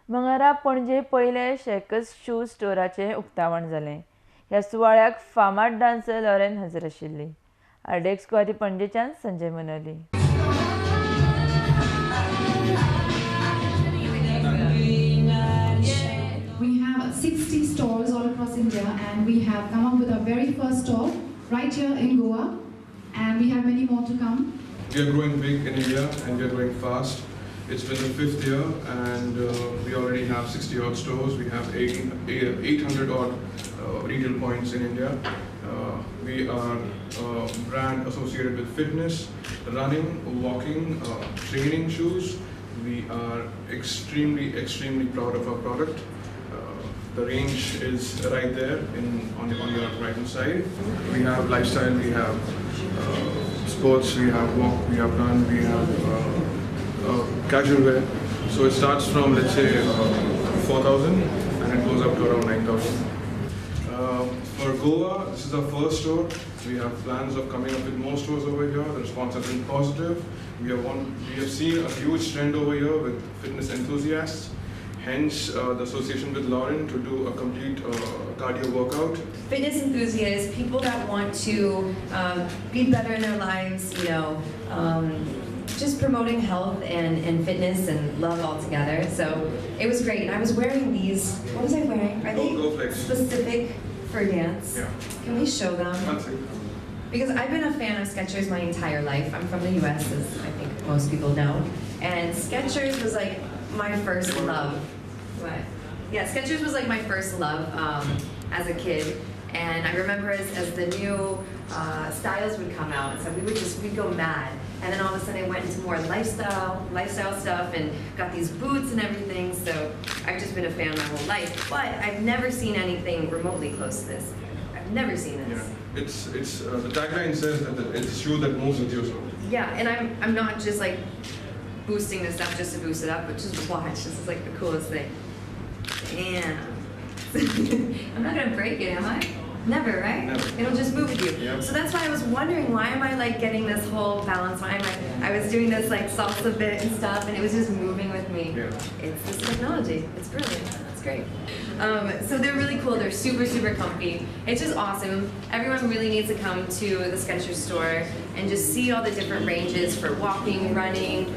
मंगळारा पणजे पयले शेकर्स शू स्टोराचें उक्तावण जालें. ह्या सुवाळ्याक फामाद डान्सर लॉरेन हजर आशिल्ली. आरडेक्स गुवाहाटी पणजेच्यान Sanjay Manoli. We have 60 stores all across India, and we have come up with our very first store right here in Goa, and we have many more to come. We are growing big in India and we are growing fast. It's been the 5th year and we already have 60 odd stores. We have 800 odd retail points in India. We are a brand associated with fitness, running, walking, training shoes. We are extremely proud of our product. The range is right there on your right hand side. We have lifestyle, we have sports, we have walk, we have run, we have casual wear. So it starts from, let's say, 4,000 and it goes up to around 9,000. For Goa, this is our first store. We have plans of coming up with more stores over here. The response has been positive. We have seen a huge trend over here with fitness enthusiasts. Hence, the association with Lauren to do a complete cardio workout. Fitness enthusiasts, people that want to be better in their lives, just promoting health and fitness and love all together. So it was great. And I was wearing these. What was I wearing? Are they specific for dance? Yeah. Can we show them? One second. Because I've been a fan of Skechers my entire life. I'm from the US, as I think most people know. And Skechers was like my first love. What? Yeah, Skechers was like my first love as a kid. And I remember as the new styles would come out, so we'd go mad. And then all of a sudden I went into more lifestyle stuff and got these boots and everything. So I've just been a fan my whole life. But I've never seen anything remotely close to this. I've never seen this. Yeah, it's the tagline says that it's a shoe that moves with you. So. Yeah, and I'm not just like boosting this up just to boost it up, but just watch. This is like the coolest thing. Damn. I'm not gonna break it, am I? Never, right? Never. It'll just move with you. Yep. So that's why I was wondering, why am I like getting this whole balance? Why am I was doing this like salsa bit and stuff, and it was just moving with me. Yeah. It's this technology. It's brilliant. It's great. So they're really cool. They're super comfy. It's just awesome. Everyone really needs to come to the Skechers store and just see all the different ranges for walking, running.